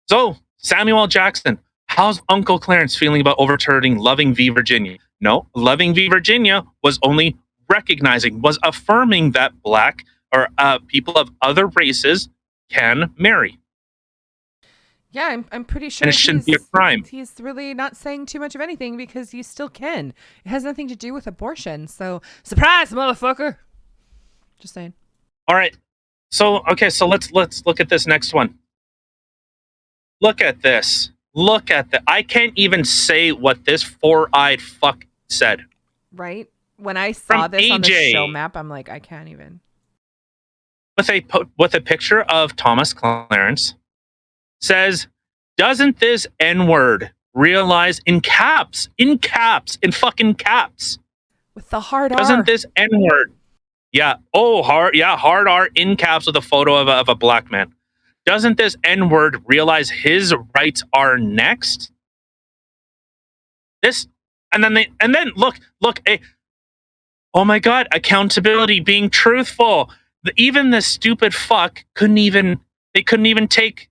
So Samuel L. Jackson, how's Uncle Clarence feeling about overturning Loving v. Virginia? No, Loving v. Virginia was only was affirming that black or people of other races can marry. Yeah, I'm pretty sure and it shouldn't be a crime. He's really not saying too much of anything because you still can. It has nothing to do with abortion. So, surprise, motherfucker. Just saying. All right. So, okay, so let's look at this next one. Look at this. Look at that. I can't even say what this four-eyed fuck said. Right? When I saw this on the show map, I'm like, I can't even. With a picture of Thomas Clarence, says, doesn't this N-word realize in fucking caps. With the hard R. Doesn't this N-word, hard R in caps with a photo of a black man. Doesn't this N-word realize his rights are next? And then look, oh my God, accountability, being truthful. Even this stupid fuck couldn't even take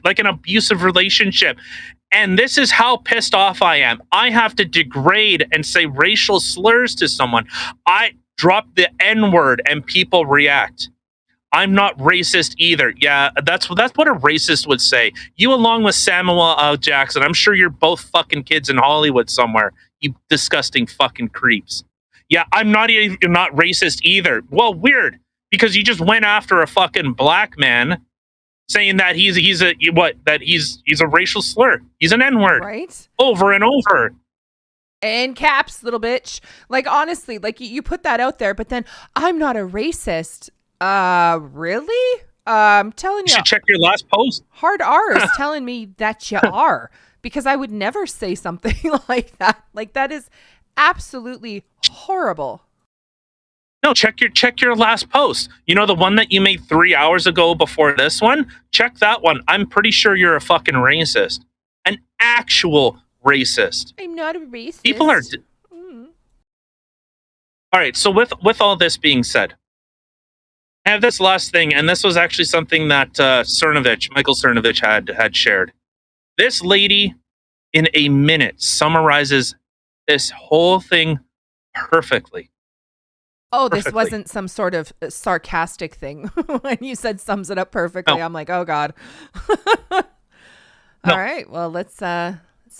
like an abusive relationship. And this is how pissed off I am. I have to degrade and say racial slurs to someone. I drop the N-word and people react. I'm not racist either. Yeah, that's what a racist would say. You along with Samuel L. Jackson, I'm sure you're both fucking kids in Hollywood somewhere. You disgusting fucking creeps. Yeah, I'm not racist either. Well, weird, because you just went after a fucking black man, saying that he's a racial slur. He's an N-word. Right? Over and over. In caps, little bitch. Like, honestly, like you put that out there, but then I'm not a racist. Really? I'm telling you. You should check your last post. Hard R is telling me that you are, because I would never say something like that. Like, that is absolutely horrible. No, check your last post. You know, the one that you made 3 hours ago before this one? Check that one. I'm pretty sure you're a fucking racist. An actual racist. I'm not a racist. People are... All right, so with all this being said, I have this last thing, and this was actually something that Michael Cernovich had shared. This lady, in a minute, summarizes this whole thing perfectly. Oh, this wasn't some sort of sarcastic thing. When you said sums it up perfectly, no. I'm like, oh God. All right, well, let's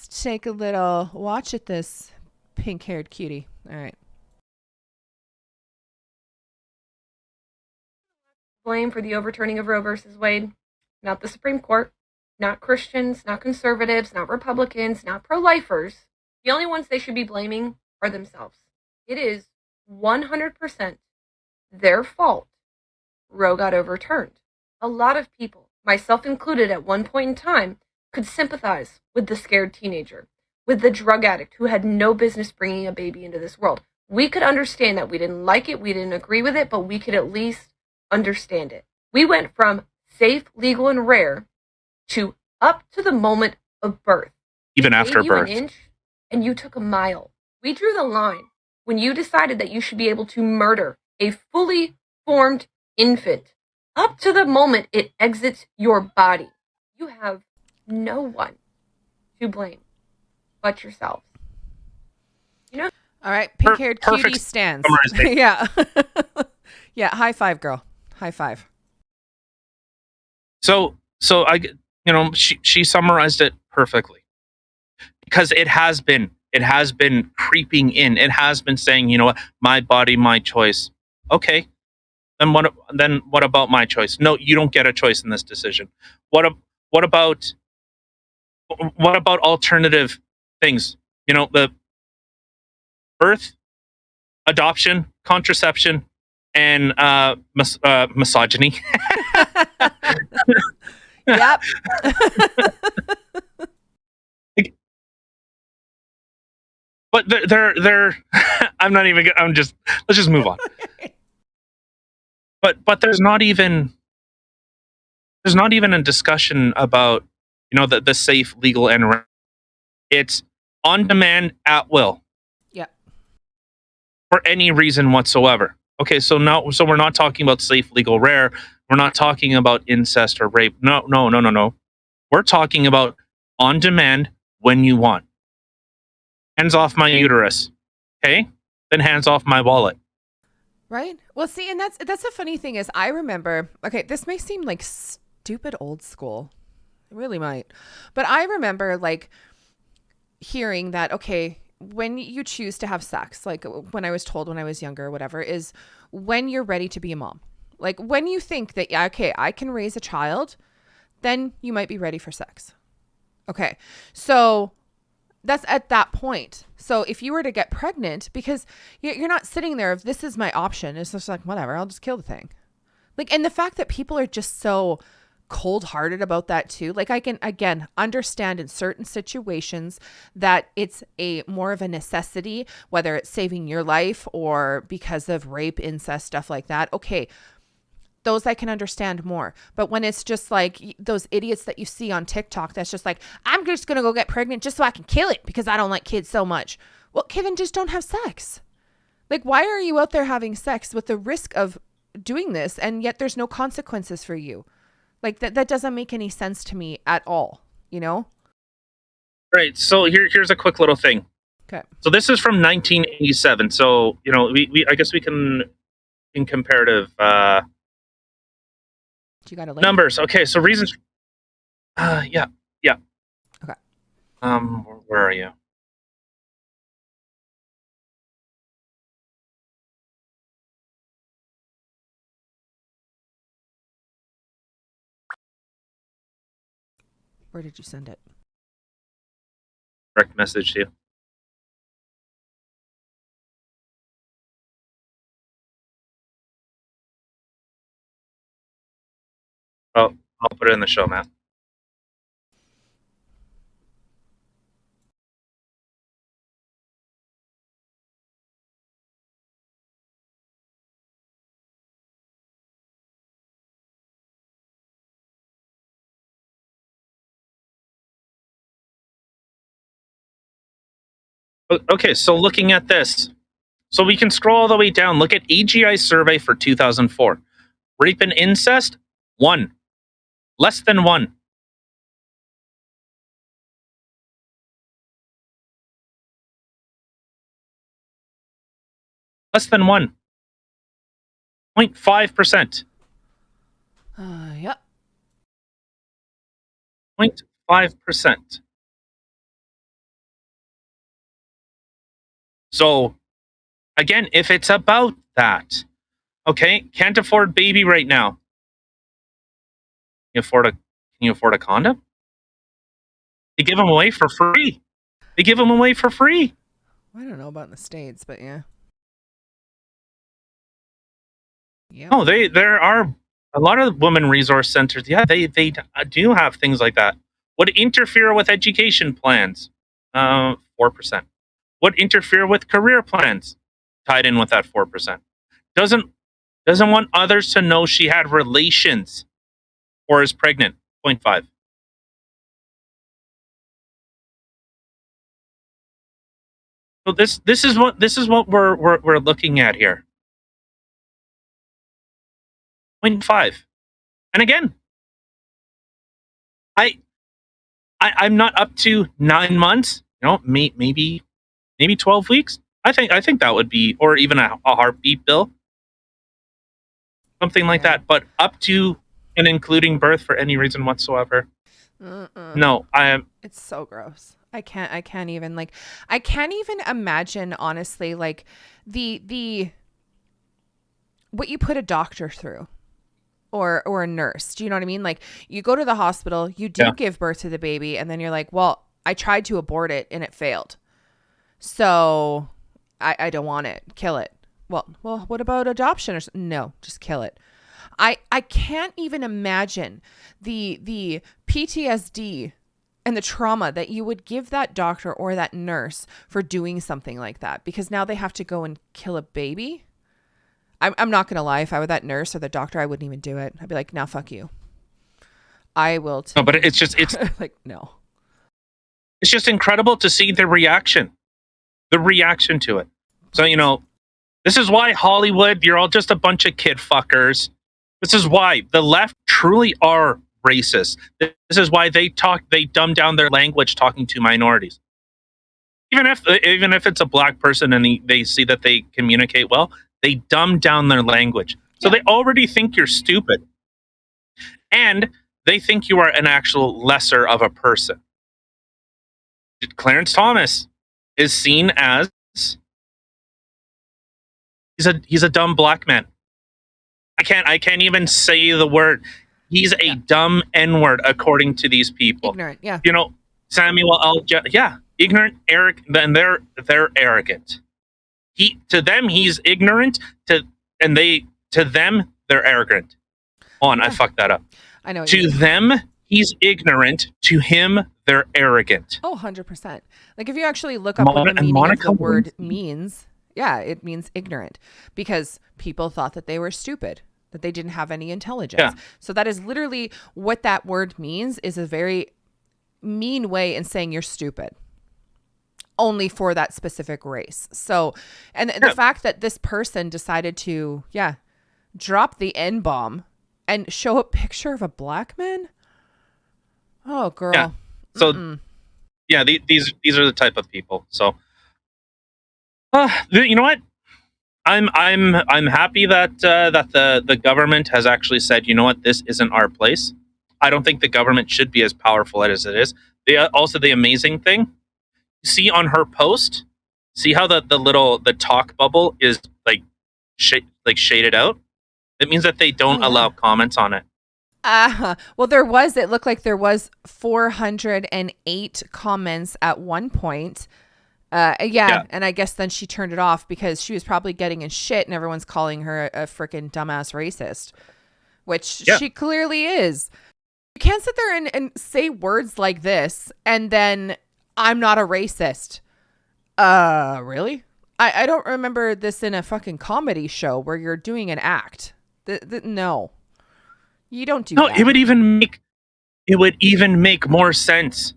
take a little watch at this pink-haired cutie. All right. Blame for the overturning of Roe versus Wade, not the Supreme Court, not Christians, not conservatives, not Republicans, not pro-lifers. The only ones they should be blaming are themselves. It is 100% their fault Roe got overturned. A lot of people, myself included at one point in time, could sympathize with the scared teenager, with the drug addict who had no business bringing a baby into this world. We could understand that. We didn't like it, we didn't agree with it, but we could at least understand it. We went from safe, legal, and rare to up to the moment of birth. Even after birth. An inch and you took a mile. We drew the line when you decided that you should be able to murder a fully formed infant up to the moment it exits your body. You have no one to blame but yourselves. You know? All right, pink-haired cutie stands. Yeah. Yeah, high five, girl. High five. So she summarized it perfectly, because it has been creeping in. It has been saying, you know what, my body, my choice. Okay, What about my choice? No, you don't get a choice in this decision. What what about what about alternative things? The birth, adoption, contraception, and misogyny. Yep. But they're I'm not even. Let's just move on. But there's not even a discussion about the safe, legal, and it's on demand at will. Yep. For any reason whatsoever. Okay, so we're not talking about safe, legal, rare. We're not talking about incest or rape. No. We're talking about on demand when you want. Hands off my uterus. Okay? Then hands off my wallet. Right. Well, see, and that's the funny thing is I remember, okay, this may seem like stupid old school. It really might. But I remember like hearing that, okay, when you choose to have sex, like when I was told when I was younger, whatever, is when you're ready to be a mom. Like when you think that, yeah, okay, I can raise a child, then you might be ready for sex. Okay. So that's at that point. So if you were to get pregnant, because you're not sitting there, if this is my option, it's just like, whatever, I'll just kill the thing. Like, and the fact that people are just so cold-hearted about that too. Like I can, again, understand in certain situations that it's a more of a necessity, whether it's saving your life or because of rape, incest, stuff like that. Okay. Those I can understand more. But when it's just like those idiots that you see on TikTok, that's just like, I'm just going to go get pregnant just so I can kill it because I don't like kids so much. Well, okay, then just don't have sex. Like, why are you out there having sex with the risk of doing this and yet there's no consequences for you? Like, that doesn't make any sense to me at all, Right. So here's a quick little thing. Okay. So this is from 1987. So, we I guess we can, in comparative You got a link? numbers. Okay, so reasons. Yeah. Okay. Where are you? Where did you send it? Direct message to you. Oh, I'll put it in the show, Matt. Okay, so looking at this, so we can scroll all the way down. Look at AGI survey for 2004. Rape and incest, 1. Less than 1. Less than 1. 0.5%. Yep. 0.5%. So, again, if it's about that, okay, can't afford baby right now. Can you afford a condom? They give them away for free. I don't know about in the States, but yeah. Yeah. Oh, there are a lot of women resource centers. Yeah, they do have things like that. Would interfere with education plans? 4%. Would interfere with career plans? Tied in with that 4%. Doesn't want others to know she had relations or is pregnant? 0.5. So this is what we're looking at here. 0.5. And again, I'm not up to 9 months. Maybe 12 weeks. I think that would be, or even a heartbeat bill, something like that. But up to and including birth for any reason whatsoever. No, I am. It's so gross. I can't even imagine, honestly, like the what you put a doctor through or a nurse. Do you know what I mean? Like, you go to the hospital, you do give birth to the baby, and then you're like, well, I tried to abort it and it failed. So I don't want it. Kill it. Well, what about adoption? No, just kill it. I can't even imagine the PTSD and the trauma that you would give that doctor or that nurse for doing something like that, because now they have to go and kill a baby. I'm not going to lie. If I were that nurse or the doctor, I wouldn't even do it. I'd be like, no, fuck you. I will. No, but it's like, no. It's just incredible to see the reaction to it. So, this is why Hollywood, you're all just a bunch of kid fuckers. This is why the left truly are racist. This is why they dumb down their language talking to minorities. Even if it's a black person and they see that they communicate well, they dumb down their language. So they already think you're stupid. And they think you are an actual lesser of a person. Clarence Thomas is seen as he's a dumb black man. I can't even say the word. He's a dumb N-word according to these people. Ignorant, yeah. Samuel L. Ignorant, arrogant, and they're arrogant. To them he's ignorant. To them they're arrogant. I fucked that up. I know. To them he's ignorant. To him they're arrogant. 100%. Like, if you actually look up what the meaning of the word means, it means ignorant, because people thought that they were stupid, that they didn't have any intelligence. Yeah. So that is literally what that word means, is a very mean way in saying you're stupid, only for that specific race. So, and the fact that this person decided to, drop the N-bomb and show a picture of a black man. Oh, girl. Yeah. So, these are the type of people. So, you know what? I'm happy that the government has actually said, you know what, this isn't our place. I don't think the government should be as powerful as it is. Also, the amazing thing, see on her post, see how the talk bubble is shaded out. It means that they don't allow comments on it. Well, it looked like there was 408 comments at one point. And I guess then she turned it off because she was probably getting in shit and everyone's calling her a freaking dumbass racist, which she clearly is. You can't sit there and say words like this and then, I'm not a racist. Really? I don't remember this in a fucking comedy show where you're doing an act. No. You don't do that. No, it would even make more sense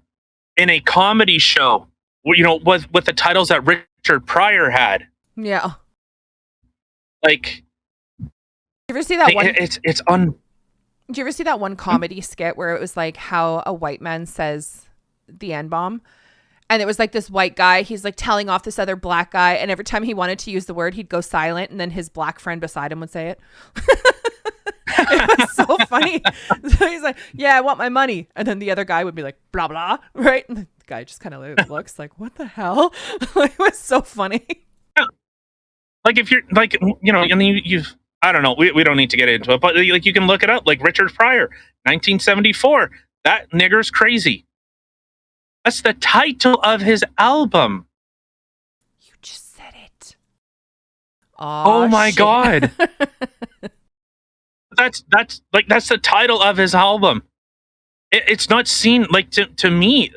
in a comedy show, with the titles that Richard Pryor had. Yeah. Like, you ever see that one? Did you ever see that one comedy skit where it was like how a white man says the N-bomb? And it was like this white guy, he's like telling off this other black guy, and every time he wanted to use the word, he'd go silent, and then his black friend beside him would say it. It was so funny. So he's like, I want my money. And then the other guy would be like, blah, blah, right? And the guy just kind of looks like, what the hell? It was so funny. Yeah. Like, if you're like, you've, I don't know, we don't need to get into it, but like, you can look it up, like Richard Pryor, 1974, that nigger's crazy. That's the title of his album. You just said it. Oh my God. That's the title of his album. It's not seen, like, to me,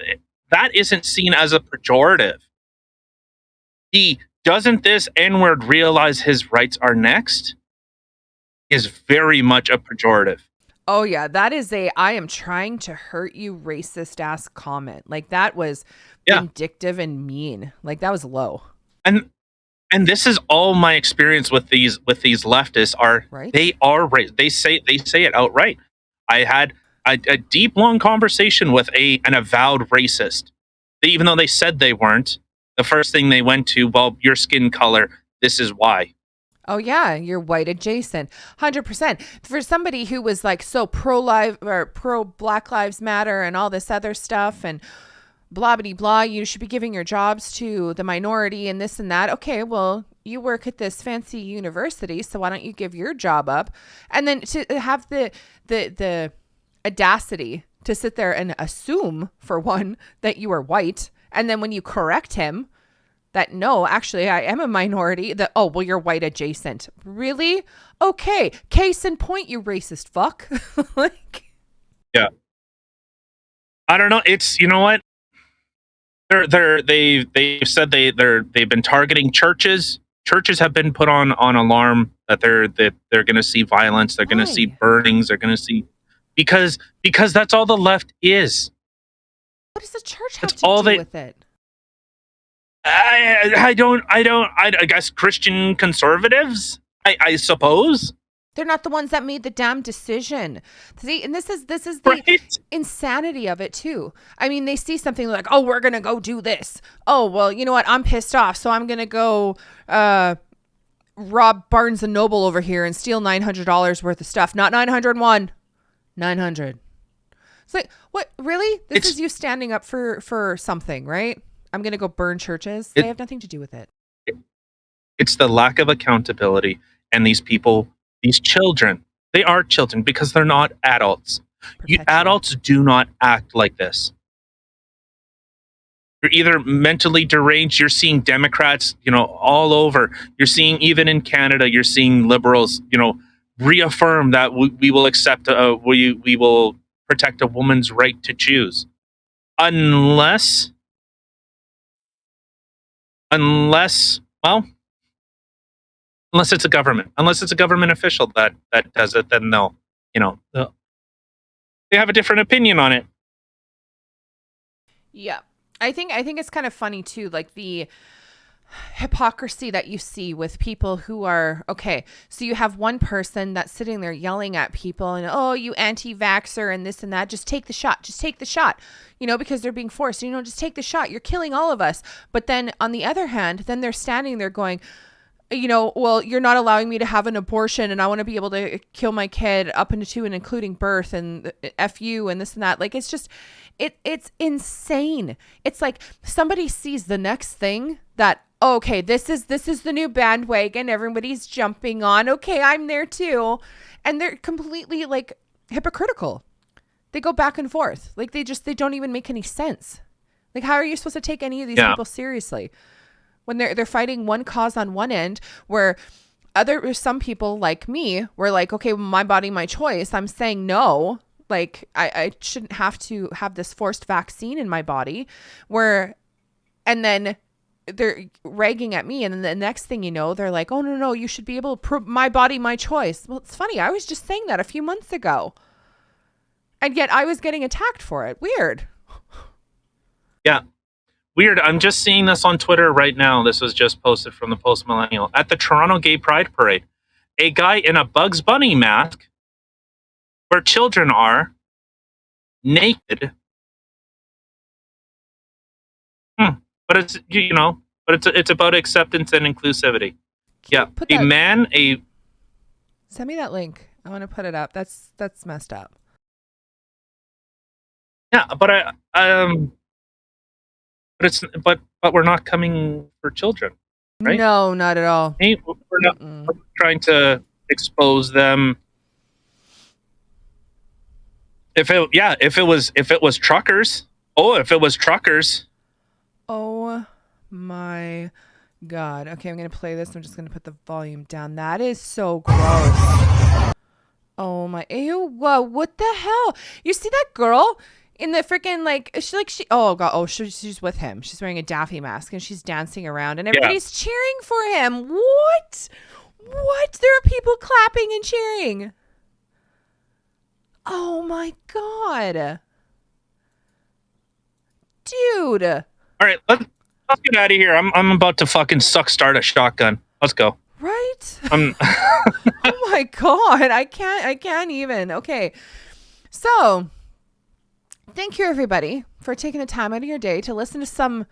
that isn't seen as a pejorative. Doesn't this N-word realize his rights are next? Is very much a pejorative. Oh yeah, that is I am trying to hurt you racist ass comment. Like, that was vindictive and mean. Like, that was low. And this is all my experience with these leftists are, right? They are they say it outright. I had a deep, long conversation with an avowed racist. Even though they said they weren't, the first thing they went to, well, your skin color, this is why. Oh yeah, you're white adjacent. 100%. For somebody who was like so pro-life or pro Black Lives Matter and all this other stuff and blah blah blah, you should be giving your jobs to the minority and this and that. Okay, well, you work at this fancy university, so why don't you give your job up? And then to have the audacity to sit there and assume, for one, that you are white, and then when you correct him that no, actually I am a minority, that, oh, well, you're white adjacent. Really? Okay. Case in point, you racist fuck. Like, yeah. I don't know. It's, you know what? They've said they've been targeting churches. Churches have been put on alarm that they're going to see violence. They're going to see burnings. They're going to see because that's all the left is. What does the church have to do with it? I guess Christian conservatives, I suppose. They're not the ones that made the damn decision. See, and this is the Right. insanity of it too. I mean, they see something like, oh, we're going to go do this. Oh, well, you know what? I'm pissed off. So I'm going to go rob Barnes and Noble over here and steal $900 worth of stuff. Not 901, 900. It's like, what? Really? This is you standing up for something, right? I'm going to go burn churches. They have nothing to do with it. It's the lack of accountability. And these people, these children, they are children because they're not adults. Adults do not act like this. You're either mentally deranged. You're seeing Democrats, all over. You're seeing, even in Canada, you're seeing liberals, reaffirm that we will accept, we will protect a woman's right to choose. Unless, it's a government. Unless it's a government official that does it, then they have a different opinion on it. Yeah. I think it's kind of funny too, like the hypocrisy that you see with people who are, okay, so you have one person that's sitting there yelling at people and, oh, you anti-vaxxer and this and that, just take the shot, because they're being forced, just take the shot, you're killing all of us. But then on the other hand, then they're standing there going, well, you're not allowing me to have an abortion and I want to be able to kill my kid up into and including birth and F you and this and that. Like, it's just, it's insane. It's like somebody sees the next thing that, okay, this is the new bandwagon. Everybody's jumping on. Okay, I'm there too. And they're completely like hypocritical. They go back and forth. Like they don't even make any sense. Like, how are you supposed to take any of these people seriously? When they're fighting one cause on one end, where some people like me were like, okay, well, my body, my choice. I'm saying no. Like I shouldn't have to have this forced vaccine in my body. And then they're ragging at me, and then the next thing you know, they're like, oh no, you should be able to my body, my choice. Well, it's funny. I was just saying that a few months ago, and yet I was getting attacked for it. Weird. Yeah. Weird. I'm just seeing this on Twitter right now. This was just posted from the Post Millennial. At the Toronto Gay Pride Parade, a guy in a Bugs Bunny mask, where children are, naked. But it's, it's about acceptance and inclusivity. Send me that link. I want to put it up. That's messed up. Yeah, but but we're not coming for children, right? No, not at all. We're not trying to expose them. If it was truckers. Oh my God. Okay, I'm going to play this. I'm just going to put the volume down. That is so gross. Oh my, ew, what the hell? You see that girl in the freaking, oh God, she's with him. She's wearing a Daffy mask and she's dancing around and everybody's cheering for him. What? There are people clapping and cheering. Oh my God. Dude. All right, let's get out of here. I'm about to fucking start a shotgun. Let's go. Right? Oh my God. I can't even. Okay. So, thank you everybody for taking the time out of your day to listen to some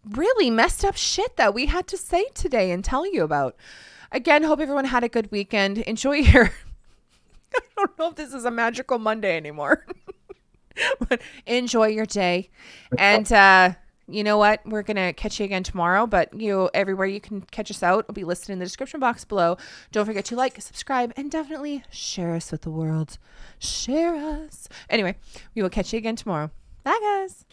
really messed up shit that we had to say today and tell you about. Again, hope everyone had a good weekend. Enjoy your I don't know if this is a magical Monday anymore. But enjoy your day. And you know what? We're going to catch you again tomorrow, but everywhere you can catch us out will be listed in the description box below. Don't forget to like, subscribe, and definitely share us with the world. Share us. Anyway, we will catch you again tomorrow. Bye, guys.